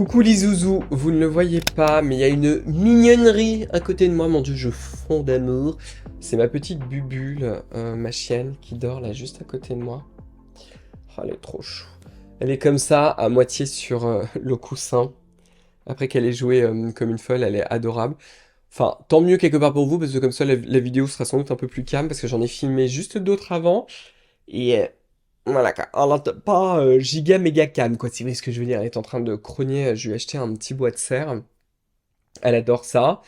Coucou les zouzous, vous ne le voyez pas, mais il y a une mignonnerie à côté de moi, mon dieu, je fonds d'amour. C'est ma petite Bubule, ma chienne, qui dort là juste à côté de moi. Oh, elle est trop chou. Elle est comme ça, à moitié sur le coussin. Après qu'elle ait joué comme une folle, elle est adorable. Enfin, tant mieux quelque part pour vous, parce que comme ça, la vidéo sera sans doute un peu plus calme, parce que j'en ai filmé juste d'autres avant. Et voilà, quoi. Alors, pas giga méga calme, quoi, si vous voyez ce que je veux dire. Elle est en train de grogner, je lui ai acheté un petit bois de serre. Elle adore ça.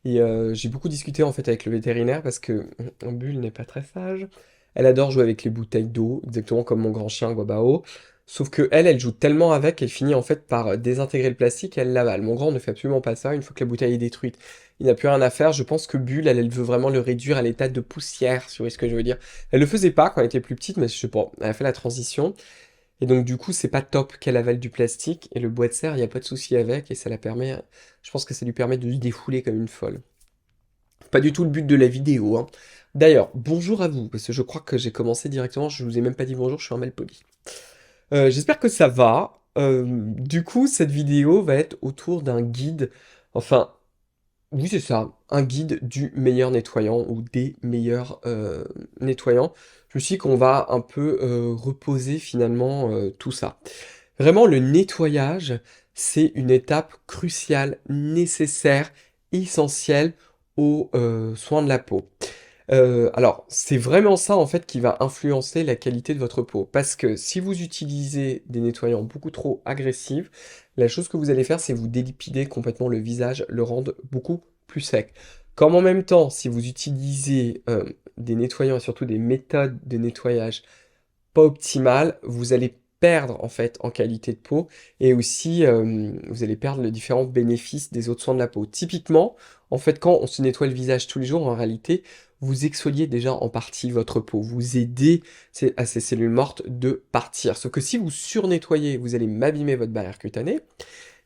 Et j'ai beaucoup discuté en fait avec le vétérinaire parce que Bulle n'est pas très sage. Elle adore jouer avec les bouteilles d'eau, exactement comme mon grand chien Guabao. Sauf que elle joue tellement avec qu'elle finit en fait par désintégrer le plastique et elle l'avale. Mon grand ne fait absolument pas ça. Une fois que la bouteille est détruite, il n'a plus rien à faire. Je pense que Bulle, elle veut vraiment le réduire à l'état de poussière, si vous voyez ce que je veux dire. Elle le faisait pas quand elle était plus petite, mais je sais pas, elle a fait la transition. Et donc du coup, c'est pas top qu'elle avale du plastique, et le bois de serre, il n'y a pas de souci avec, et ça la permet, je pense que ça lui permet de se défouler comme une folle. Pas du tout le but de la vidéo, hein. D'ailleurs, bonjour à vous, parce que je crois que j'ai commencé directement, je vous ai même pas dit bonjour, je suis un mal poli. J'espère que ça va. Du coup, cette vidéo va être autour d'un guide, enfin, oui, c'est ça, un guide du meilleur nettoyant ou des meilleurs nettoyants. Je me suis dit qu'on va un peu reposer finalement tout ça. Vraiment, le nettoyage, c'est une étape cruciale, nécessaire, essentielle aux soins de la peau. Alors, c'est vraiment ça en fait qui va influencer la qualité de votre peau. Parce que si vous utilisez des nettoyants beaucoup trop agressifs, la chose que vous allez faire, c'est vous délipider complètement le visage, le rendre beaucoup plus sec. Comme en même temps, si vous utilisez des nettoyants et surtout des méthodes de nettoyage pas optimales, vous allez perdre en fait en qualité de peau et aussi vous allez perdre les différents bénéfices des autres soins de la peau. Typiquement, en fait, quand on se nettoie le visage tous les jours, en réalité, vous exfoliez déjà en partie votre peau. Vous aidez à ces cellules mortes de partir. Sauf que si vous surnettoyez, vous allez m'abîmer votre barrière cutanée.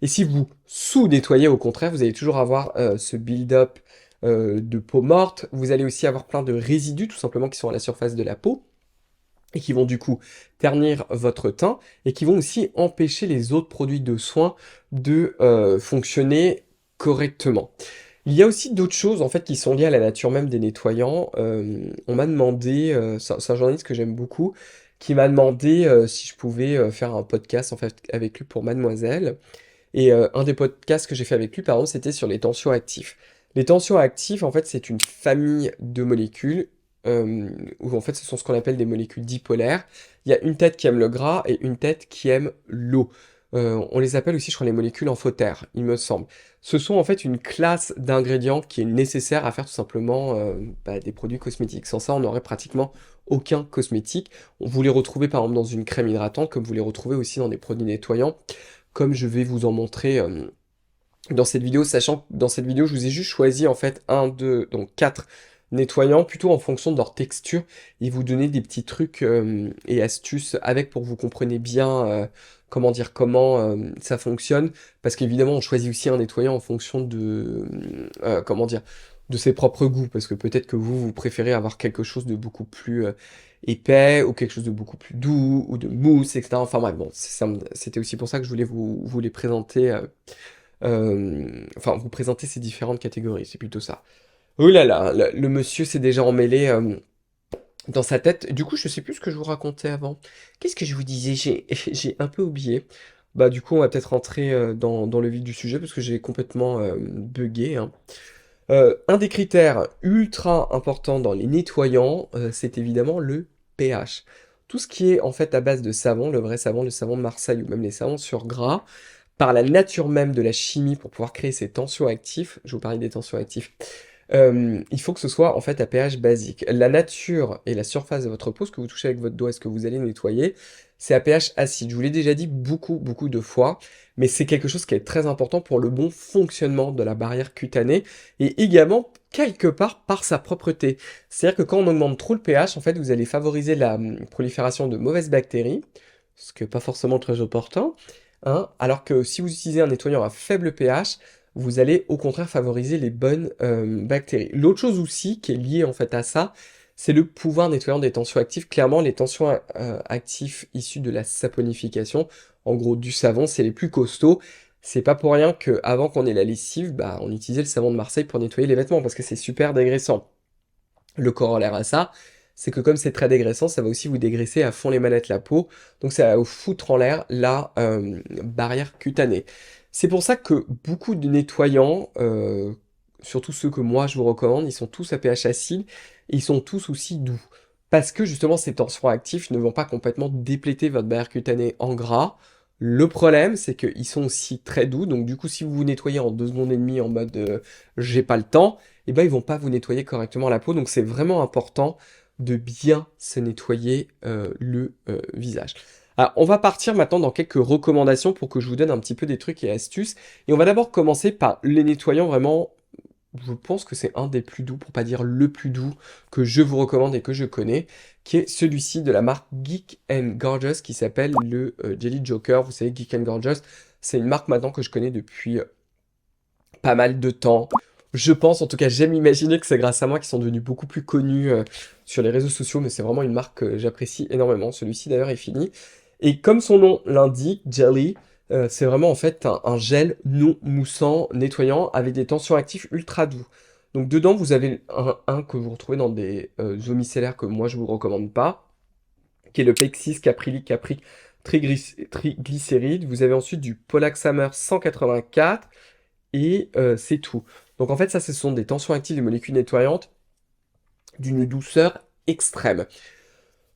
Et si vous sous-nettoyez, au contraire, vous allez toujours avoir ce build-up de peau morte. Vous allez aussi avoir plein de résidus, tout simplement, qui sont à la surface de la peau et qui vont du coup ternir votre teint, et qui vont aussi empêcher les autres produits de soins de fonctionner correctement. Il y a aussi d'autres choses en fait qui sont liées à la nature même des nettoyants. On m'a demandé, c'est un journaliste que j'aime beaucoup, qui m'a demandé si je pouvais faire un podcast en fait avec lui pour Mademoiselle. Et un des podcasts que j'ai fait avec lui, par exemple, c'était sur les tensions actifs. Les tensions actifs, en fait, c'est une famille de molécules, où en fait, ce sont ce qu'on appelle des molécules dipolaires. Il y a une tête qui aime le gras et une tête qui aime l'eau. On les appelle aussi, je crois, les molécules amphotères, il me semble. Ce sont en fait une classe d'ingrédients qui est nécessaire à faire tout simplement des produits cosmétiques. Sans ça, on n'aurait pratiquement aucun cosmétique. Vous les retrouvez par exemple dans une crème hydratante, comme vous les retrouvez aussi dans des produits nettoyants, comme je vais vous en montrer dans cette vidéo, sachant que dans cette vidéo, je vous ai juste choisi en fait un, deux, donc quatre nettoyants, plutôt en fonction de leur texture, et vous donner des petits trucs et astuces avec pour que vous compreniez bien comment dire, comment ça fonctionne, parce qu'évidemment, on choisit aussi un nettoyant en fonction de, comment dire, de ses propres goûts, parce que peut-être que vous préférez avoir quelque chose de beaucoup plus épais, ou quelque chose de beaucoup plus doux, ou de mousse, etc. Enfin bref, bon, c'était aussi pour ça que je voulais vous les présenter, enfin vous présenter ces différentes catégories, c'est plutôt ça. Oh là là, le monsieur s'est déjà emmêlé dans sa tête. Du coup, je sais plus ce que je vous racontais avant. Qu'est-ce que je vous disais? J'ai un peu oublié. Bah du coup, on va peut-être rentrer dans le vif du sujet, parce que j'ai complètement bugué, hein. Un des critères ultra importants dans les nettoyants, c'est évidemment le pH. Tout ce qui est en fait à base de savon, le vrai savon, le savon de Marseille ou même les savons sur gras, par la nature même de la chimie pour pouvoir créer ces tensions actifs, je vous parlais des tensions actifs, il faut que ce soit en fait à pH basique. La nature et la surface de votre peau, ce que vous touchez avec votre doigt et ce que vous allez nettoyer, c'est à pH acide. Je vous l'ai déjà dit beaucoup de fois, mais c'est quelque chose qui est très important pour le bon fonctionnement de la barrière cutanée, et également quelque part par sa propreté. C'est-à-dire que quand on augmente trop le pH, en fait, vous allez favoriser la prolifération de mauvaises bactéries, ce qui n'est pas forcément très opportun, hein, alors que si vous utilisez un nettoyant à faible pH, vous allez au contraire favoriser les bonnes bactéries. L'autre chose aussi qui est liée en fait à ça, c'est le pouvoir nettoyant des tensions actives. Clairement, les tensions actifs issus de la saponification, en gros du savon, c'est les plus costauds. c'est pas pour rien qu'avant qu'on ait la lessive, bah, on utilisait le savon de Marseille pour nettoyer les vêtements, parce que c'est super dégraissant. Le corollaire à ça, c'est que comme c'est très dégraissant, ça va aussi vous dégraisser à fond les manettes la peau, donc ça va vous foutre en l'air la barrière cutanée. C'est pour ça que beaucoup de nettoyants, surtout ceux que moi je vous recommande, ils sont tous à pH acide, et ils sont tous aussi doux. Parce que justement ces tensions actifs ne vont pas complètement dépléter votre barrière cutanée en gras. Le problème, c'est qu'ils sont aussi très doux, donc du coup si vous vous nettoyez en 2 secondes et demie en mode j'ai pas le temps, et ben ils vont pas vous nettoyer correctement la peau, donc c'est vraiment important de bien se nettoyer le visage. Alors, on va partir maintenant dans quelques recommandations pour que je vous donne un petit peu des trucs et astuces. Et on va d'abord commencer par les nettoyants vraiment, je pense que c'est un des plus doux, pour pas dire le plus doux, que je vous recommande et que je connais, qui est celui-ci de la marque Geek Gorgeous, qui s'appelle le Jelly Joker. Vous savez, Geek Gorgeous, c'est une marque maintenant que je connais depuis pas mal de temps. Je pense, en tout cas, j'aime imaginer que c'est grâce à moi qu'ils sont devenus beaucoup plus connus sur les réseaux sociaux, mais c'est vraiment une marque que j'apprécie énormément. Celui-ci, d'ailleurs, est fini. Et comme son nom l'indique, Jelly, c'est vraiment en fait un gel non moussant, nettoyant, avec des tensions actifs ultra doux. Donc dedans, vous avez un que vous retrouvez dans des eaux micellaires que moi, je vous recommande pas, qui est le Pexis Caprylic Capri Triglycéride. Vous avez ensuite du Polaxamer 184, et c'est tout. Donc en fait, ça, ce sont des tensions actives des molécules nettoyantes d'une douceur extrême.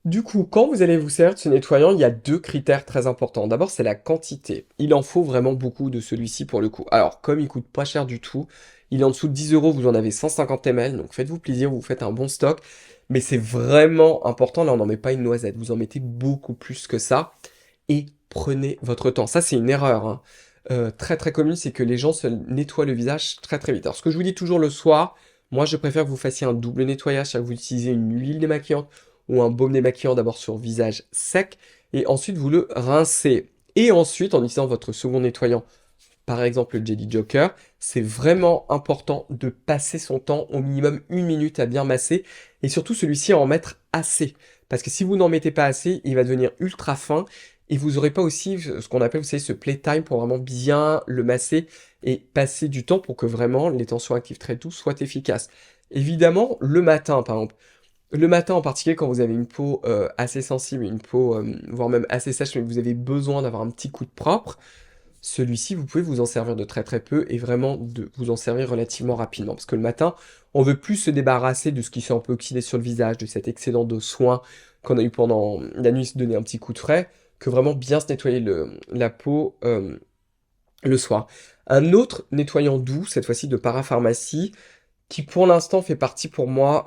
Du coup, quand vous allez vous servir de ce nettoyant, il y a 2 critères très importants. D'abord, c'est la quantité. Il en faut vraiment beaucoup de celui-ci pour le coup. Alors, comme il coûte pas cher du tout, il est en dessous de 10 euros, vous en avez 150 ml, donc faites-vous plaisir, vous faites un bon stock. Mais c'est vraiment important, là on n'en met pas une noisette, vous en mettez beaucoup plus que ça. Et prenez votre temps. Ça, c'est une erreur, hein. Très très commune, c'est que les gens se nettoient le visage très très vite. Alors ce que je vous dis toujours le soir, moi je préfère que vous fassiez un double nettoyage, c'est-à-dire que vous utilisez une huile démaquillante ou un baume démaquillant d'abord sur visage sec, et ensuite vous le rincez. Et ensuite, en utilisant votre second nettoyant, par exemple le Jelly Joker, c'est vraiment important de passer son temps, au minimum 1 minute à bien masser, et surtout celui-ci à en mettre assez. Parce que si vous n'en mettez pas assez, il va devenir ultra fin, et vous n'aurez pas aussi ce qu'on appelle, vous savez, ce playtime pour vraiment bien le masser et passer du temps pour que vraiment les tensions actives très douces soient efficaces. Évidemment, le matin, par exemple. Le matin en particulier, quand vous avez une peau assez sensible, une peau voire même assez sèche, mais que vous avez besoin d'avoir un petit coup de propre, celui-ci, vous pouvez vous en servir de très très peu et vraiment de vous en servir relativement rapidement. Parce que le matin, on veut plus se débarrasser de ce qui s'est un peu oxydé sur le visage, de cet excédent de soins qu'on a eu pendant la nuit, se donner un petit coup de frais, que vraiment bien se nettoyer la peau le soir. Un autre nettoyant doux, cette fois-ci de parapharmacie, qui pour l'instant fait partie pour moi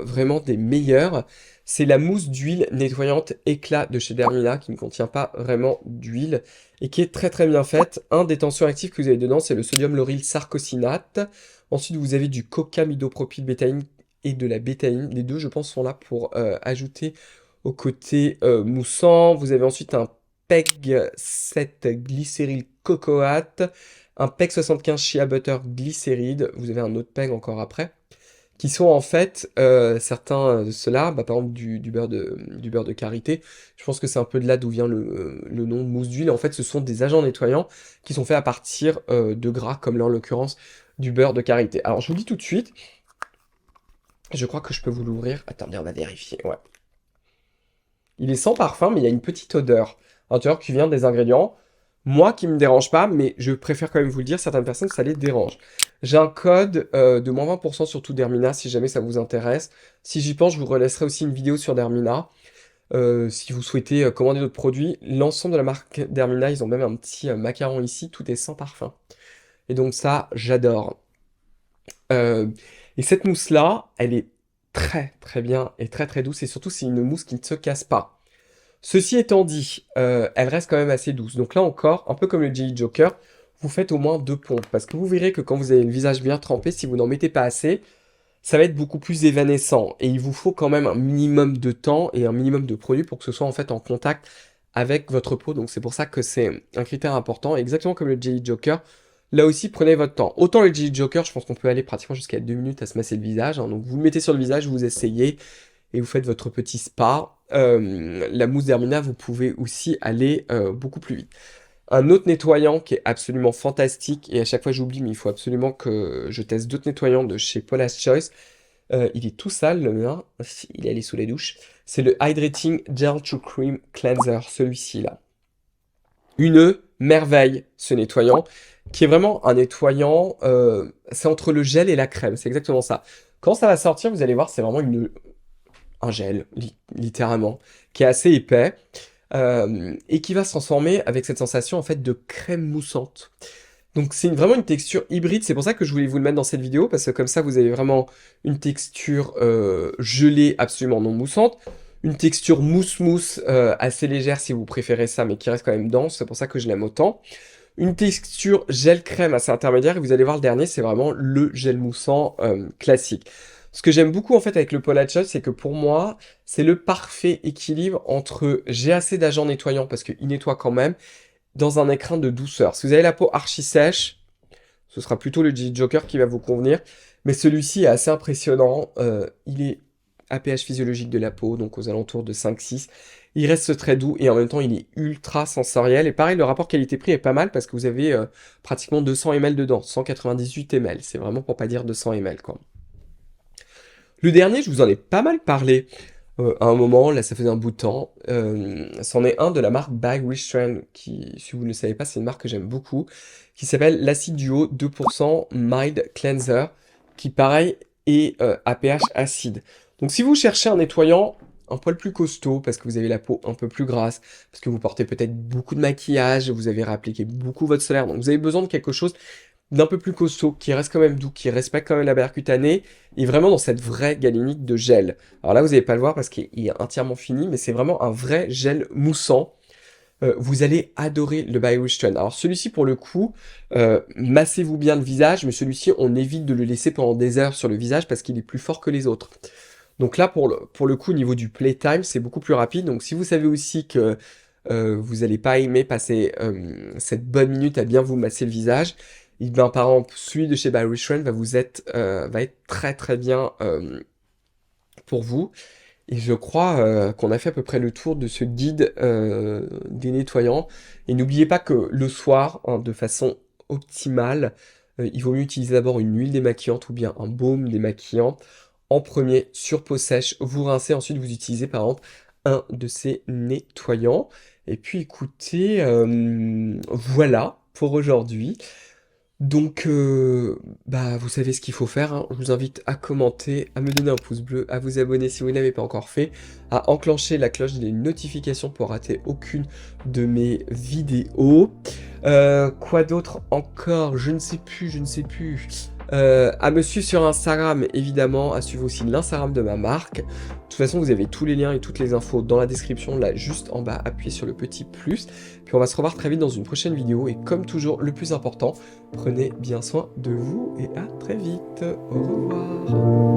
vraiment des meilleurs, c'est la mousse d'huile nettoyante éclat de chez Dermina, qui ne contient pas vraiment d'huile, et qui est très très bien faite. Un des tensions actifs que vous avez dedans, c'est le sodium lauryl sarcosinate. Ensuite, vous avez du cocamidopropyl bétaïne et de la bétaïne. Les deux, je pense, sont là pour ajouter au côté moussant. Vous avez ensuite un PEG 7 glycéryl cocoate, un PEG 75 shea butter glycéride, vous avez un autre PEG encore après, qui sont en fait, certains de ceux-là, bah, par exemple du beurre de karité, je pense que c'est un peu de là d'où vient le nom mousse d'huile. En fait, ce sont des agents nettoyants qui sont faits à partir de gras, comme là en l'occurrence du beurre de karité. Alors je vous le dis tout de suite, je crois que je peux vous l'ouvrir. Attendez, on va vérifier, ouais. Il est sans parfum, mais il y a une petite odeur intérieure qui vient des ingrédients. Moi, qui me dérange pas, mais je préfère quand même vous le dire, certaines personnes, ça les dérange. J'ai un code de moins 20% sur tout Dermina, si jamais ça vous intéresse. Si j'y pense, je vous relaisserai aussi une vidéo sur Dermina. Si vous souhaitez commander d'autres produits, l'ensemble de la marque Dermina, ils ont même un petit macaron ici, tout est sans parfum. Et donc ça, j'adore. Euh, et cette mousse-là, elle est très très bien et très très douce, et surtout c'est une mousse qui ne se casse pas. Ceci étant dit, elle reste quand même assez douce. Donc là encore, un peu comme le Jelly Joker, vous faites au moins 2 pompes. Parce que vous verrez que quand vous avez le visage bien trempé, si vous n'en mettez pas assez, ça va être beaucoup plus évanescent. Et il vous faut quand même un minimum de temps et un minimum de produit pour que ce soit en fait en contact avec votre peau. Donc c'est pour ça que c'est un critère important. Exactement comme le Jelly Joker, là aussi prenez votre temps. Autant le Jelly Joker, je pense qu'on peut aller pratiquement jusqu'à 2 minutes à se masser le visage, hein. Donc vous le mettez sur le visage, vous essayez et vous faites votre petit spa. La mousse d'Hermina, vous pouvez aussi aller beaucoup plus vite. Un autre nettoyant qui est absolument fantastique, et à chaque fois j'oublie, mais il faut absolument que je teste d'autres nettoyants de chez Paula's Choice. Il est tout sale, le mien. Il est allé sous la douche. C'est le Hydrating Gel to Cream Cleanser, celui-ci là. Une merveille, ce nettoyant, qui est vraiment un nettoyant, c'est entre le gel et la crème, c'est exactement ça. Quand ça va sortir, vous allez voir, c'est vraiment un gel, littéralement, qui est assez épais, et qui va se transformer avec cette sensation en fait de crème moussante. Donc c'est vraiment une texture hybride, c'est pour ça que je voulais vous le mettre dans cette vidéo, parce que comme ça vous avez vraiment une texture gelée absolument non moussante, une texture mousse-mousse assez légère si vous préférez ça, mais qui reste quand même dense, c'est pour ça que je l'aime autant. Une texture gel-crème assez intermédiaire, et vous allez voir le dernier, c'est vraiment le gel moussant classique. Ce que j'aime beaucoup en fait avec le Paula's Choice, c'est que pour moi, c'est le parfait équilibre entre j'ai assez d'agents nettoyants parce qu'il nettoie quand même, dans un écrin de douceur. Si vous avez la peau archi sèche, ce sera plutôt le Jelly Joker qui va vous convenir, mais celui-ci est assez impressionnant. Il est à pH physiologique de la peau, donc aux alentours de 5-6. Il reste très doux et en même temps il est ultra sensoriel. Et pareil, le rapport qualité-prix est pas mal parce que vous avez pratiquement 200 ml dedans, 198 ml. C'est vraiment pour pas dire 200 ml quoi. Le dernier, je vous en ai pas mal parlé à un moment, là ça faisait un bout de temps. C'en est un de la marque By Restrain, qui, si vous ne le savez pas, c'est une marque que j'aime beaucoup, qui s'appelle l'Acide Duo 2% Mild Cleanser, qui pareil est à pH acide. Donc si vous cherchez un nettoyant un poil plus costaud, parce que vous avez la peau un peu plus grasse, parce que vous portez peut-être beaucoup de maquillage, vous avez réappliqué beaucoup votre solaire, donc vous avez besoin de quelque chose d'un peu plus costaud, qui reste quand même doux, qui respecte quand même la barrière cutanée, et vraiment dans cette vraie galénique de gel. Alors là, vous n'allez pas le voir parce qu'il est entièrement fini, mais c'est vraiment un vrai gel moussant. Vous allez adorer le By Restrain. Alors celui-ci, pour le coup, massez-vous bien le visage, mais celui-ci, on évite de le laisser pendant des heures sur le visage parce qu'il est plus fort que les autres. Donc là, pour le coup, au niveau du playtime, c'est beaucoup plus rapide. Donc si vous savez aussi que vous n'allez pas aimer passer cette bonne minute à bien vous masser le visage, et ben, par exemple, celui de chez By Restrain va être très très bien pour vous. Et je crois qu'on a fait à peu près le tour de ce guide des nettoyants. Et n'oubliez pas que le soir, hein, de façon optimale, il vaut mieux utiliser d'abord une huile démaquillante ou bien un baume démaquillant en premier sur peau sèche. Vous rincez, ensuite vous utilisez par exemple un de ces nettoyants. Et puis écoutez, voilà pour aujourd'hui. Donc, bah, vous savez ce qu'il faut faire, hein. Je vous invite à commenter, à me donner un pouce bleu, à vous abonner si vous ne l'avez pas encore fait, à enclencher la cloche des notifications pour rater aucune de mes vidéos. Quoi d'autre encore? Je ne sais plus, je ne sais plus. À me suivre sur Instagram, évidemment, à suivre aussi l'Instagram de ma marque. De toute façon, vous avez tous les liens et toutes les infos dans la description, là, juste en bas, appuyez sur le petit plus. Puis on va se revoir très vite dans une prochaine vidéo, et comme toujours, le plus important, prenez bien soin de vous, et à très vite. Au revoir.